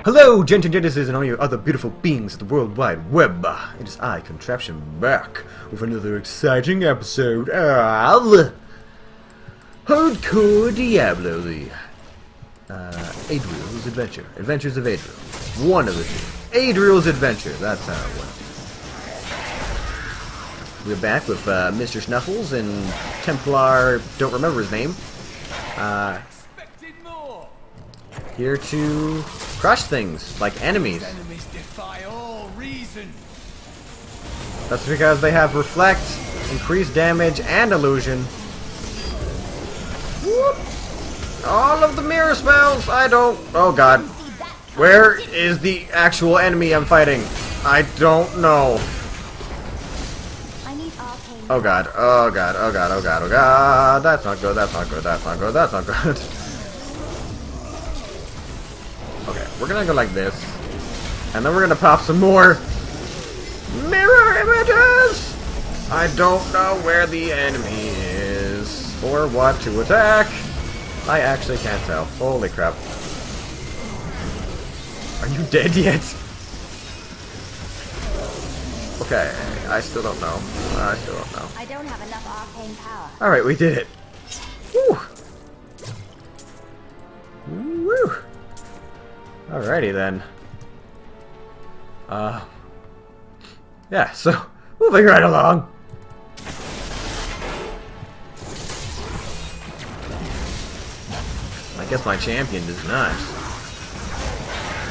Hello, Gentises and all you other beautiful beings of the World Wide Web. It is I, Cantraption, back with another exciting episode of Hardcore Diablo, the Idrial's Adventure. Adventures of Idrial. One of the two. Idrial's Adventure, that's how it went. We're back with Mr. Snuffles and Templar, don't remember his name. Here to crush things, like enemies. Enemies defy all reason. That's because they have Reflect, increased damage, and Illusion. Whoop. All of the mirror spells! I don't... Oh god. Where is the actual enemy I'm fighting? I don't know. Oh god, oh god, oh god, oh god, oh god. That's not good, that's not good, that's not good, that's not good. Okay, we're gonna go like this. And then we're gonna pop some more mirror images! I don't know where the enemy is or what to attack. I actually can't tell. Holy crap. Are you dead yet? Okay, I still don't know. I still don't know. I don't have enough arcane power. Alright, we did it. Woo! Woo! Alrighty then. Yeah, so moving right along. I guess my champion does not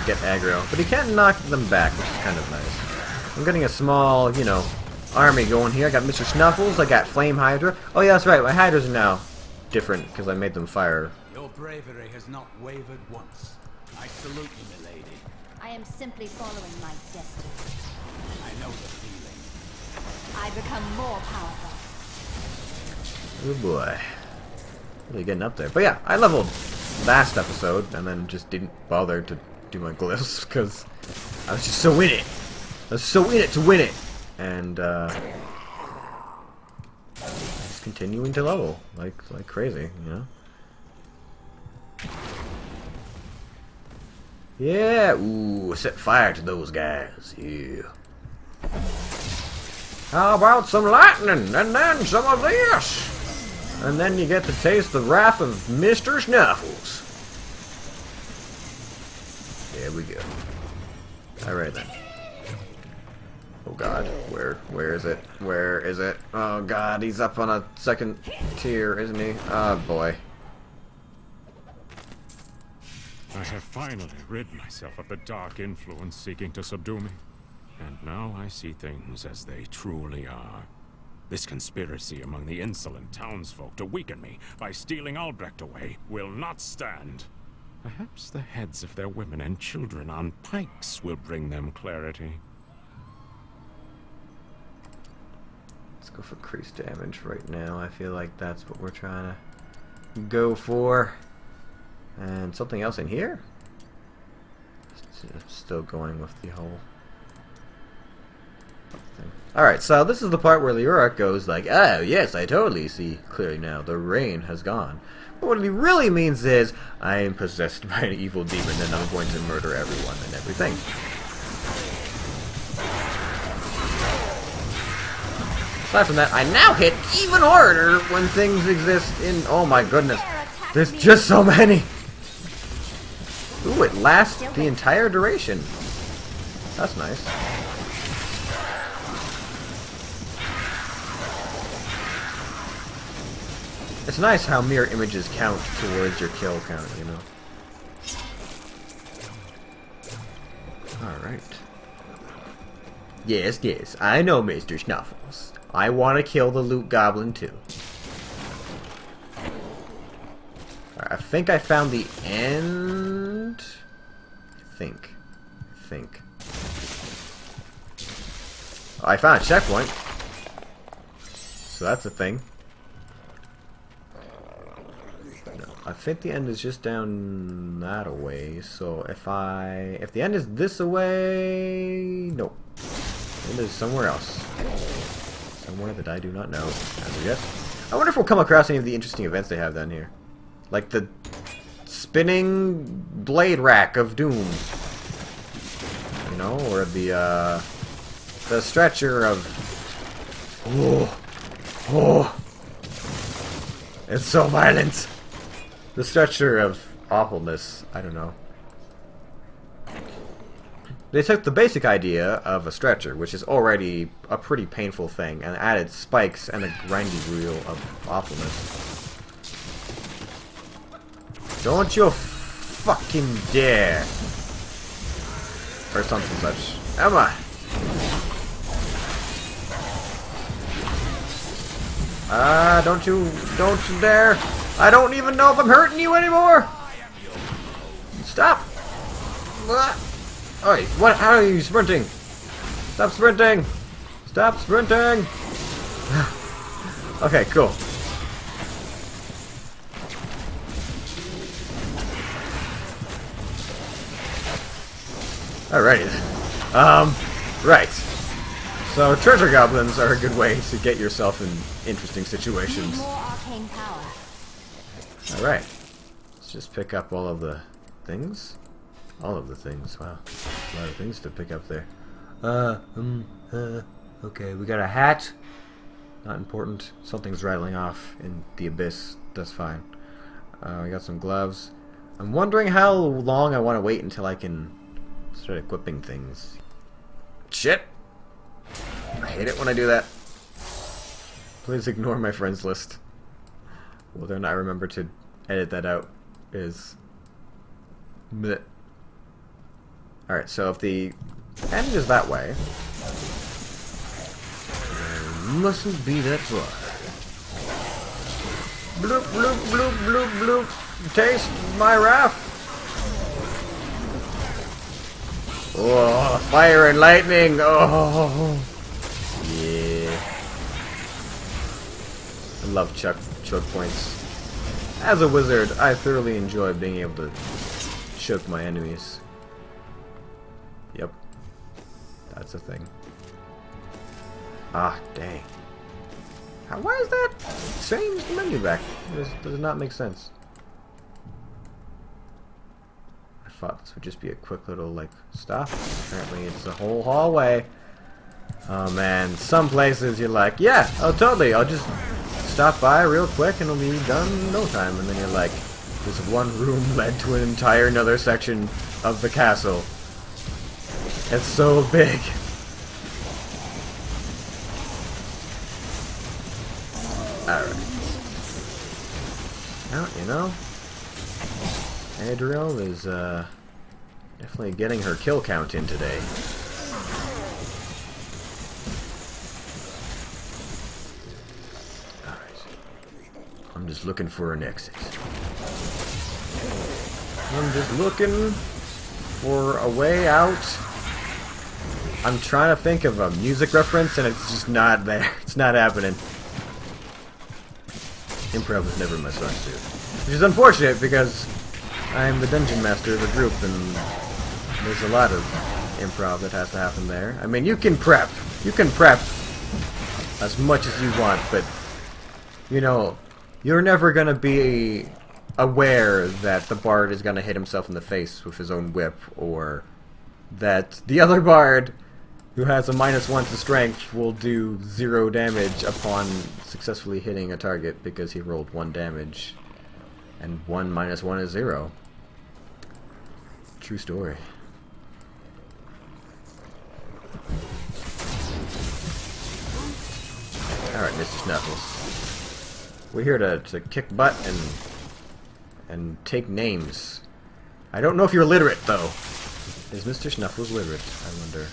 get aggro, but he can knock them back, which is kind of nice. I'm getting a small, you know, army going here. I got Mr. Snuffles, I got Flame Hydra. Oh yeah, that's right, my Hydras are now different because I made them fire. Your bravery has not wavered once. I salute you, milady. I am simply following my destiny. I know the feeling. I become more powerful. Oh boy. Really getting up there. But yeah, I leveled last episode and then just didn't bother to do my glyphs because I was just so in it. I was so in it to win it. And just continuing to level like crazy, you know? Yeah, ooh, set fire to those guys, yeah. How about some lightning, and then some of this? And then you get to taste the wrath of Mr. Snuffles. There we go. Alright then. Oh god, where is it? Where is it? Oh god, he's up on a second tier, isn't he? Oh boy. I have finally rid myself of the dark influence seeking to subdue me. And now I see things as they truly are. This conspiracy among the insolent townsfolk to weaken me by stealing Albrecht away will not stand. Perhaps the heads of their women and children on pikes will bring them clarity. Let's go for increased damage right now. I feel like that's what we're trying to go for. And something else in here? Still going with the whole thing. Alright, so this is the part where Leoric goes like, oh yes, I totally see clearly now. The rain has gone. But what he really means is, I am possessed by an evil demon and I'm going to murder everyone and everything. Aside from that, I now hit even harder when things exist in... Oh my goodness. There's just so many! Ooh, it lasts the entire duration. That's nice. It's nice how mirror images count towards your kill count, you know. Alright. Yes, yes, I know, Mr. Snuffles. I want to kill the loot goblin too. I think I found the end. I think. Oh, I found a checkpoint. So that's a thing. No, I think the end is just down that away. So if the end is this away, nope. The end is somewhere else. Somewhere that I do not know as of yet. I wonder if we'll come across any of the interesting events they have down here. Like the spinning blade rack of doom. you know, or the stretcher of... Oh, oh, it's so violent! The stretcher of awfulness, I don't know. They took the basic idea of a stretcher, which is already a pretty painful thing, and added spikes and a grindy wheel of awfulness. Don't you fucking dare! Or something such. Emma! Don't you dare! I don't even know if I'm hurting you anymore! Stop! Oi, what? How are you sprinting? Stop sprinting! Stop sprinting! Okay, cool. Alrighty then. Right. So treasure goblins are a good way to get yourself in interesting situations. More arcane power. Alright. Let's just pick up all of the things. All of the things. Wow. A lot of things to pick up there. Okay, we got a hat. Not important. Something's rattling off in the abyss. That's fine. We got some gloves. I'm wondering how long I want to wait until I can start equipping things. Shit! I hate it when I do that. Please ignore my friends list. Whether or not I remember to edit that out is... bleh. Alright, so if the end is that way, it mustn't be that far. Bloop, bloop, bloop, bloop, bloop. Taste my wrath. Oh, fire and lightning! Oh, yeah. I love choke points. As a wizard, I thoroughly enjoy being able to choke my enemies. Yep, that's a thing. Ah, dang. Why is that? Change the menu back. Does not make sense. I thought this would just be a quick little, like, stop. Apparently it's a whole hallway. Oh man, some places you're like, yeah, oh totally, I'll just stop by real quick and it'll be done in no time. And then you're like, this one room led to an entire another section of the castle. It's so big. Alright. Well, you know, Idrial is definitely getting her kill count in today. Alright. I'm just looking for an exit. I'm just looking for a way out. I'm trying to think of a music reference and it's just not there. It's not happening. Improv was never my strong suit. Which is unfortunate because I'm the dungeon master of the group and there's a lot of improv that has to happen there. I mean, you can prep. You can prep as much as you want, but you know, you're never going to be aware that the bard is going to hit himself in the face with his own whip, or that the other bard who has a -1 to strength will do 0 damage upon successfully hitting a target because he rolled 1 damage. And 1 minus 1 is 0. True story. Alright, Mr. Snuffles. We're here to kick butt and take names. I don't know if you're literate, though. Is Mr. Snuffles literate, I wonder?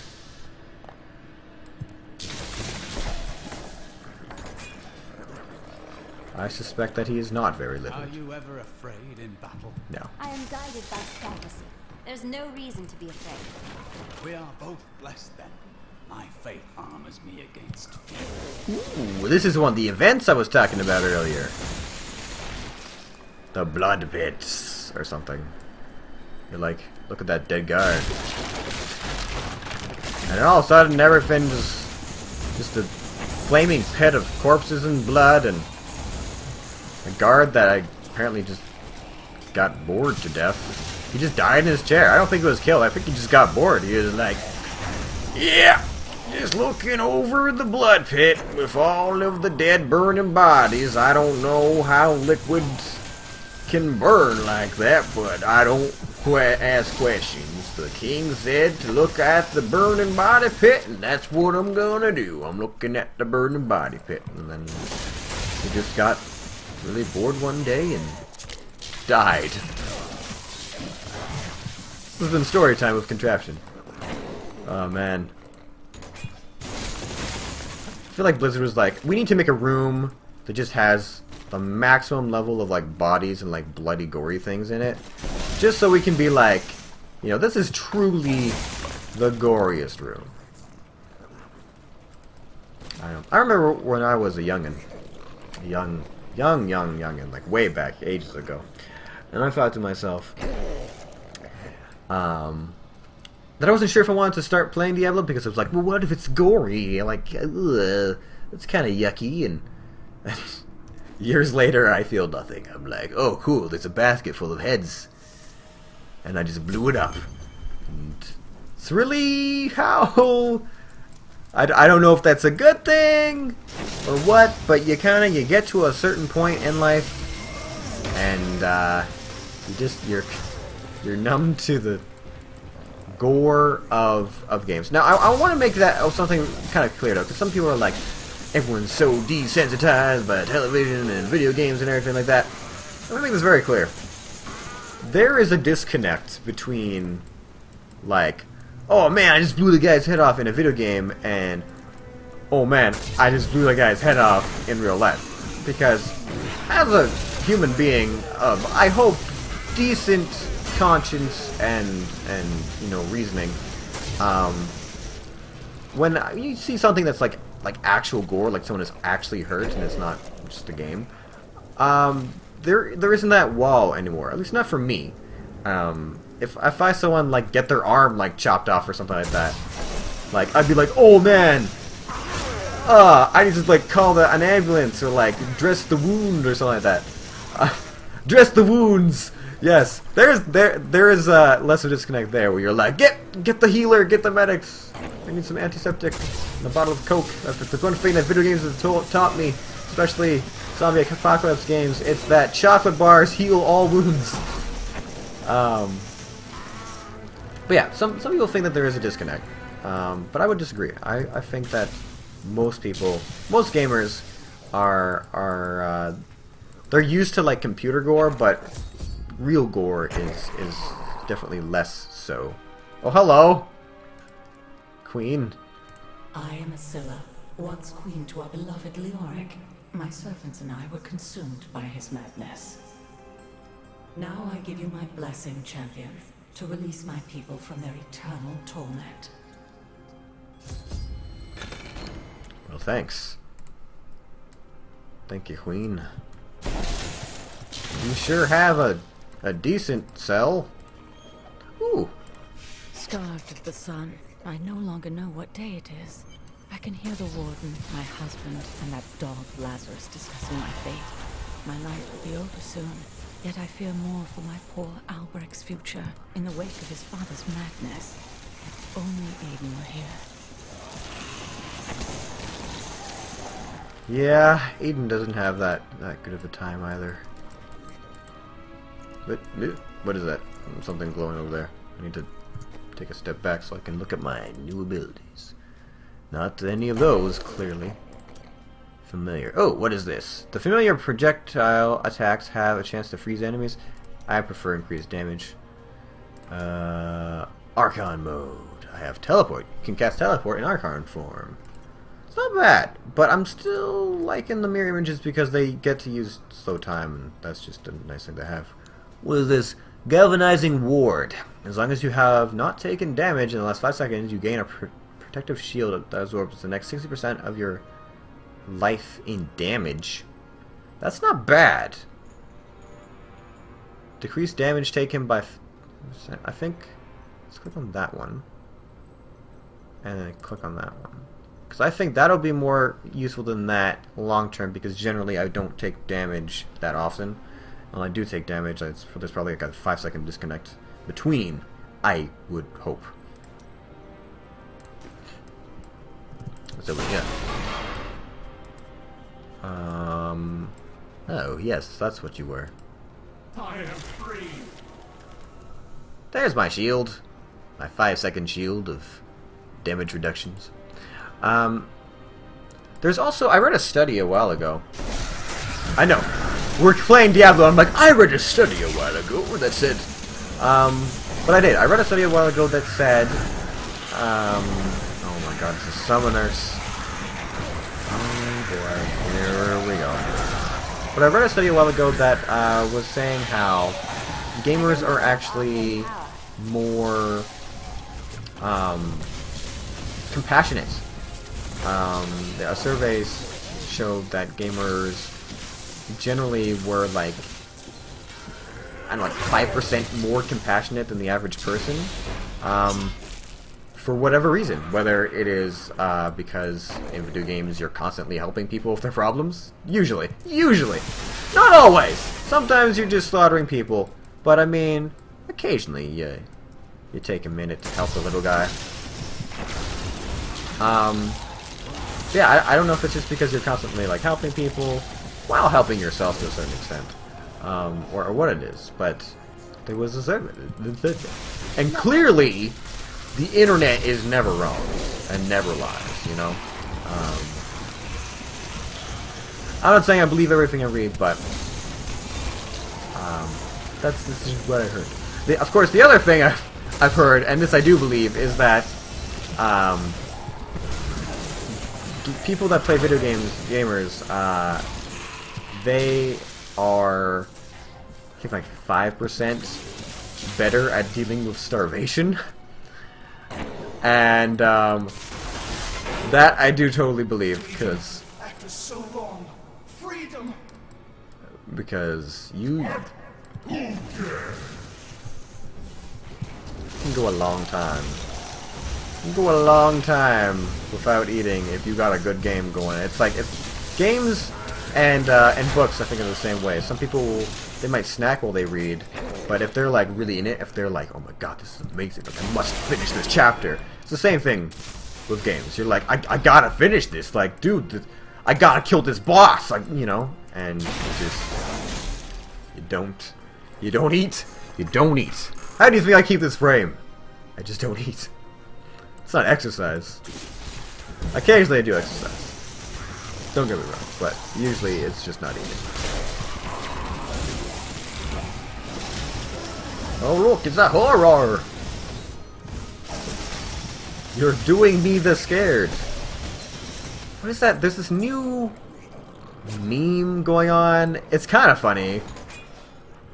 I suspect that he is not very literate. Are you ever afraid in battle? No. I am guided by fantasy. There's no reason to be afraid. We are both blessed then. My faith armors me against fear. Ooh, this is one of the events I was talking about earlier. The blood pits, or something. You're like, look at that dead guard. And then all of a sudden everything just a flaming pit of corpses and blood, and a guard that I apparently just got bored to death. He just died in his chair. I don't think he was killed. I think he just got bored. He was like, Yeah, just looking over the blood pit with all of the dead burning bodies. I don't know how liquids can burn like that, but I don't ask questions. The king said to look at the burning body pit, and that's what I'm gonna do. I'm looking at the burning body pit. And then he just got really bored one day and died. This has been story time with Cantraption. Oh man. I feel like Blizzard was like, we need to make a room that just has the maximum level of like bodies and like bloody gory things in it. Just so we can be like, you know, this is truly the goriest room. I remember when I was a youngin'. Youngin', like way back, ages ago. And I thought to myself, that I wasn't sure if I wanted to start playing Diablo because I was like, well, what if it's gory? Like, it's kind of yucky. And years later, I feel nothing. I'm like, oh, cool, there's a basket full of heads. And I just blew it up. And it's really how... I don't know if that's a good thing or what, but you get to a certain point in life and you're numb to the gore of games. Now I want to make that something kind of clear though, because some people are like, everyone's so desensitized by television and video games and everything like that. Let me make this very clear. There is a disconnect between like, oh man, I just blew the guy's head off in a video game, and oh man, I just blew the guy's head off in real life. Because as a human being of, I hope, decent conscience and you know, reasoning, when you see something that's like actual gore, like someone is actually hurt and it's not just a game, there isn't that wall anymore. At least not for me. If I saw someone like get their arm like chopped off or something like that, like I'd be like, oh man, I need to like call an ambulance or like dress the wound or something like that. Dress the wounds. Yes, there is less of a disconnect there where you're like, get the healer, get the medics. I need some antiseptic and a bottle of Coke. That's the one thing that video games have taught me, especially zombie apocalypse games. It's that chocolate bars heal all wounds. But yeah, some people think that there is a disconnect, but I would disagree. I think that most gamers are they're used to like computer gore, but real gore is definitely less so. Oh, hello, Queen. I am Cielo, once queen to our beloved Leoric. My servants and I were consumed by his madness. Now I give you my blessing, champion, to release my people from their eternal torment. Well, thanks. Thank you, Queen. You sure have a decent cell. Ooh. Starved of the sun, I no longer know what day it is. I can hear the warden, my husband, and that dog Lazarus discussing my fate. My life will be over soon. Yet I fear more for my poor Albrecht's future in the wake of his father's madness. If only Aiden were here. Yeah, Aiden doesn't have that good of a time either. But what is that? Something glowing over there. I need to take a step back so I can look at my new abilities. Not any of those, clearly. Familiar. Oh, what is this? The familiar projectile attacks have a chance to freeze enemies. I prefer increased damage. Archon mode. I have teleport. You can cast teleport in Archon form. It's not bad, but I'm still liking the mirror images because they get to use slow time, and that's just a nice thing to have. What is this? Galvanizing ward. As long as you have not taken damage in the last 5 seconds, you gain a protective shield that absorbs the next 60% of your life in damage. That's not bad. Decrease damage taken by... I think... Let's click on that one. And then click on that one. Because I think that'll be more useful than that long term, because generally I don't take damage that often. When I do take damage, there's probably like a 5-second disconnect between, I would hope. Let's see what we get. Oh, yes, that's what you were. I am free. There's my shield. My 5-second shield of damage reductions. There's also, I read a study a while ago. I know. We're playing Diablo, I'm like, I read a study a while ago that said... but I did. I read a study a while ago that said... oh my god, it's the summoners. Oh boy, here we go. But I read a study a while ago that was saying how gamers are actually more compassionate. Surveys showed that gamers generally were like, I don't know, like 5% more compassionate than the average person. For whatever reason, whether it is because in video games you're constantly helping people with their problems, usually, not always. Sometimes you're just slaughtering people, but I mean, occasionally you take a minute to help the little guy. Yeah, I don't know if it's just because you're constantly like helping people while helping yourself to a certain extent, or what it is, but there was a survey that said that, and clearly. The internet is never wrong and never lies, you know? I'm not saying I believe everything I read, but this is what I heard. Of course, the other thing I've heard, and this I do believe, is that people that play video games, gamers, they are, I think, like 5% better at dealing with starvation. And that I do totally believe, because After so long, freedom. Because you can go a long time. You can go a long time without eating if you got a good game going. It's like games and books, I think, are the same way. Some people, they might snack while they read, but if they're like really in it, if they're like, oh my god, this is amazing, like, I must finish this chapter. It's the same thing with games. You're like, I gotta finish this. Like, dude, I gotta kill this boss. Like, you know, and you don't eat. You don't eat. How do you think I keep this frame? I just don't eat. It's not exercise. Occasionally I do exercise. Don't get me wrong, but usually it's just not eating. Oh look, it's a horror! You're doing me the scared. What is that? There's this new meme going on. It's kind of funny.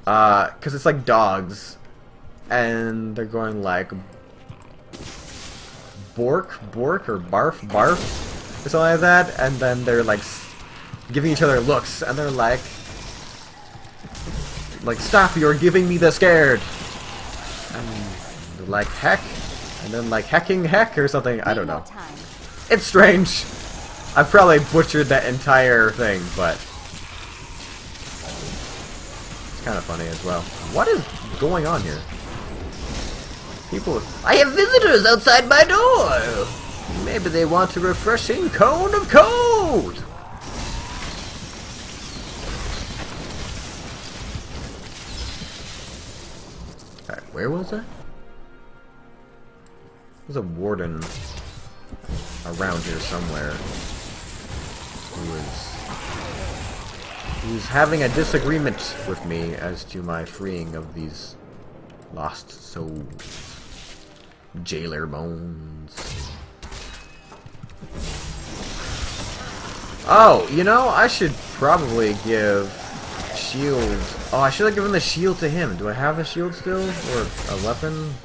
Because it's like dogs. And they're going like... Bork, or barf, or something like that. And then they're like giving each other looks. And they're like, stop, you're giving me the scared. And they're like, heck. And then like hecking heck or something, I don't know. It's strange. I've probably butchered that entire thing, but it's kind of funny as well. What is going on here? People, I have visitors outside my door! Maybe they want a refreshing cone of cold! Alright, where was I? There's a warden around here somewhere who's having a disagreement with me as to my freeing of these lost souls. Jailer bones. Oh, you know, I should probably give shield. Oh, I should have given the shield to him. Do I have a shield still? Or a weapon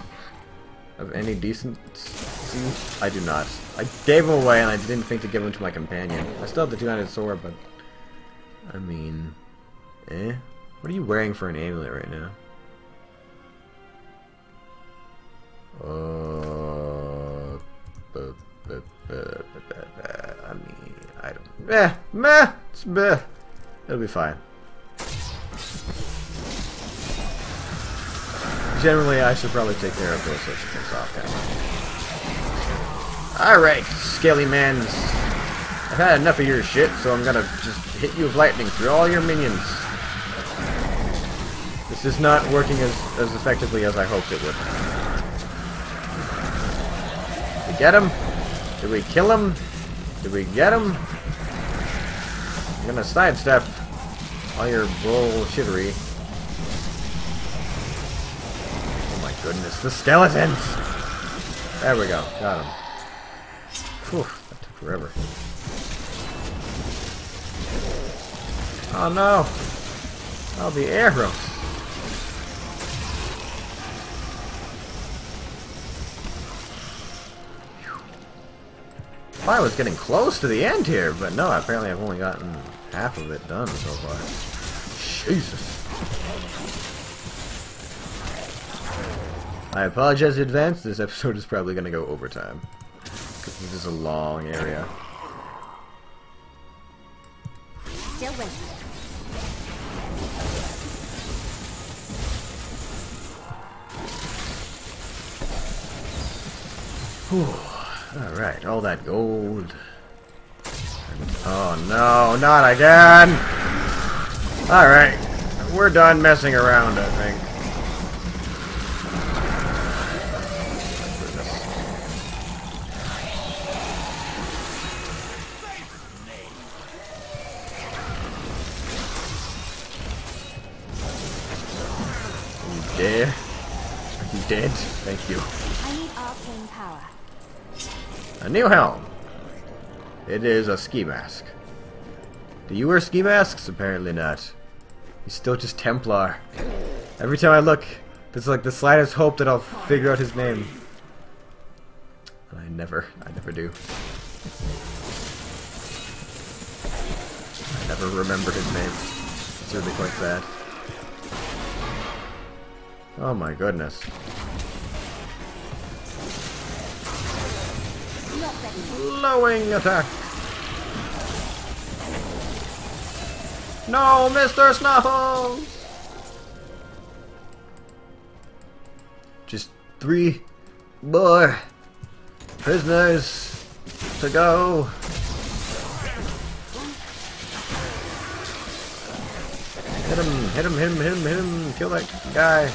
of any decency? I do not. I gave him away and I didn't think to give him to my companion. I still have the two-handed sword, but I mean, what are you wearing for an amulet right now? I mean, I don't. It's meh. It'll be fine. Generally, I should probably take care of those sorts of things off camera. Alright, scaly mans. I've had enough of your shit, so I'm gonna just hit you with lightning through all your minions. This is not working as effectively as I hoped it would. Did we get him? Did we kill him? Did we get him? I'm gonna sidestep all your bullshittery. Oh my goodness, the skeletons! There we go, got him. Whew, that took forever. Oh no! Oh, the arrows! I was getting close to the end here, but no, apparently I've only gotten half of it done so far. Jesus. I apologize in advance, this episode is probably going to go overtime. Because this is a long area. Still with Whew. Alright, all that gold. Oh no, not again! Alright, we're done messing around, I think. Are you dead? Are you dead? Thank you. I need arcane power. A new helm. It is a ski mask. Do you wear ski masks? Apparently not. He's still just Templar. Every time I look, there's like the slightest hope that I'll figure out his name. And I never do. I never remember his name. It's really quite sad. Oh my goodness. Blowing attack. No, Mr. Snuffles! Just 3 more prisoners to go. Hit him, hit him, hit him, hit him, hit him. Kill that guy.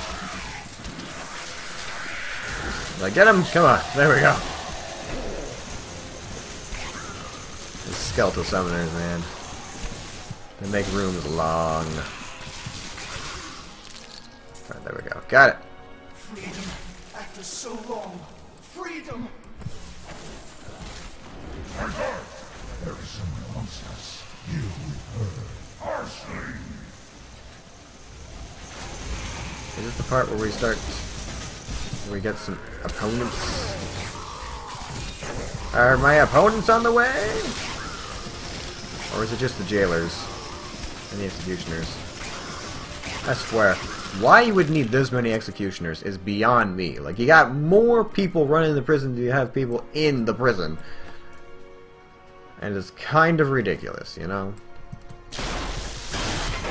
Like, get him? Come on, there we go. The skeletal summoners, man. They make rooms long. Alright, there we go. Got it. Freedom after so long. Freedom! My God! There is someone amongst us. You with her are slain. Is this the part where we start... where we get some opponents? Are my opponents on the way? Or is it just the jailers? And the executioners? I swear, why you would need this many executioners is beyond me. Like, you got more people running the prison than you have people in the prison. And it's kind of ridiculous, you know?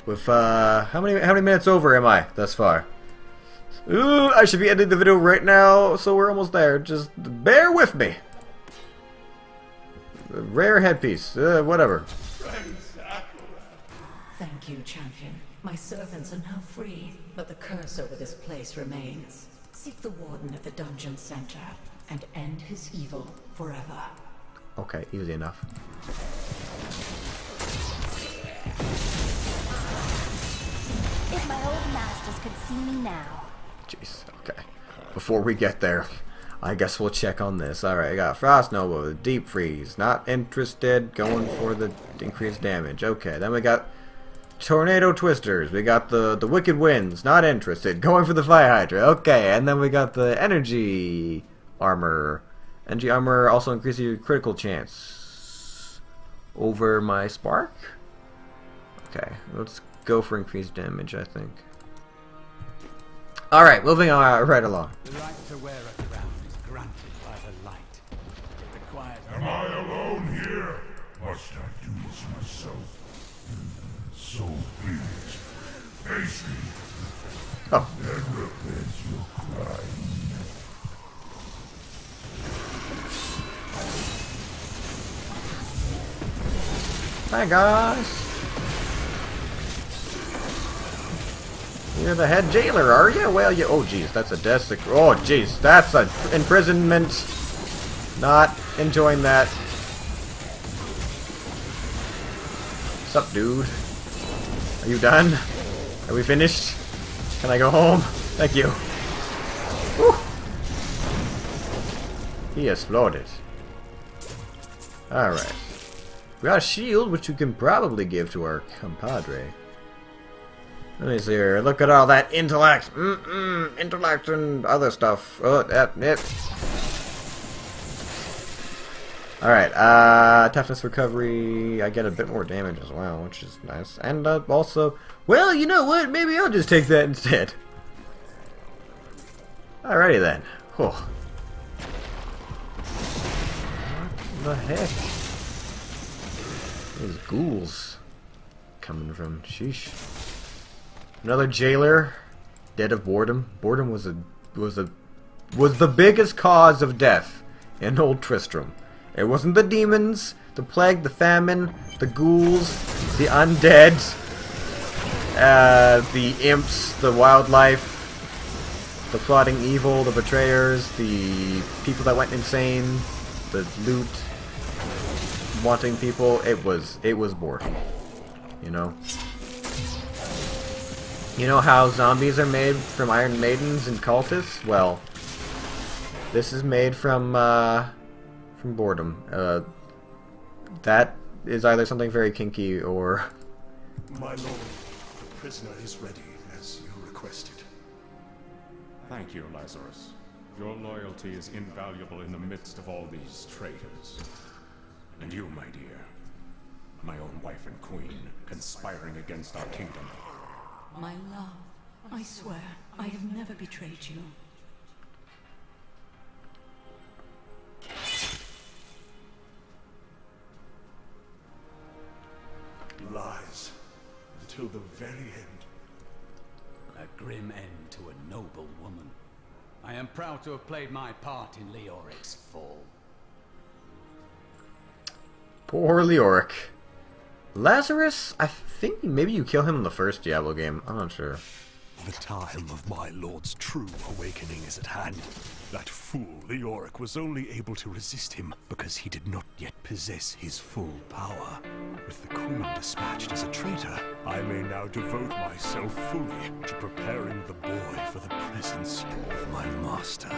With, how many minutes over am I thus far? Ooh, I should be ending the video right now, so we're almost there. Just bear with me. Rare headpiece, whatever. Thank you, champion. My servants are now free, but the curse over this place remains. Seek the warden at the dungeon center and end his evil forever. Okay, easy enough. If my old masters could see me now. Jeez, okay. Before we get there, I guess we'll check on this. Alright, I got Frost Nova, Deep Freeze, not interested, going for the increased damage. Okay, then we got Tornado Twisters, we got the Wicked Winds, not interested, going for the Fire Hydra. Okay, and then we got the Energy Armor. Energy Armor also increases your critical chance over my Spark. Okay, let's go for increased damage, I think. Alright, moving on right along. The right to wear a crown is granted by the light. It requires... Am I alone here? Must I do this myself? So be it. Face me. Oh. And repent your crime. Hi guys. You're the head jailer, are you? Well, you. Oh, jeez, that's a desecration. Oh, jeez, that's a imprisonment. Not enjoying that. Sup, dude? Are you done? Are we finished? Can I go home? Thank you. Whew. He exploded. Alright. We got a shield, which we can probably give to our compadre. Let me see here. Look at all that intellect. Intellect and other stuff. Oh, that. Alright, toughness recovery. I get a bit more damage as well, which is nice. And also, well, you know what? Maybe I'll just take that instead. Alrighty then. Whew. What the heck? These ghouls coming from. Sheesh. Another jailer, dead of boredom. Boredom was the biggest cause of death in Old Tristram. It wasn't the demons, the plague, the famine, the ghouls, the undead, the imps, the wildlife, the plotting evil, the betrayers, the people that went insane, the loot, wanting people. It was boredom, you know. You know how zombies are made from Iron Maidens and cultists? Well, this is made from boredom. That is either something very kinky or... My lord, the prisoner is ready, as you requested. Thank you, Lazarus. Your loyalty is invaluable in the midst of all these traitors. And you, my dear, my own wife and queen, conspiring against our kingdom. My love, I swear, I have never betrayed you. Lies. Until the very end. A grim end to a noble woman. I am proud to have played my part in Leoric's fall. Poor Leoric. Lazarus, I think maybe you kill him in the first Diablo game. I'm not sure. The time of my lord's true awakening is at hand. That fool Leoric was only able to resist him because he did not yet possess his full power. With the queen dispatched as a traitor, I may now devote myself fully to preparing the boy for the presence of my master.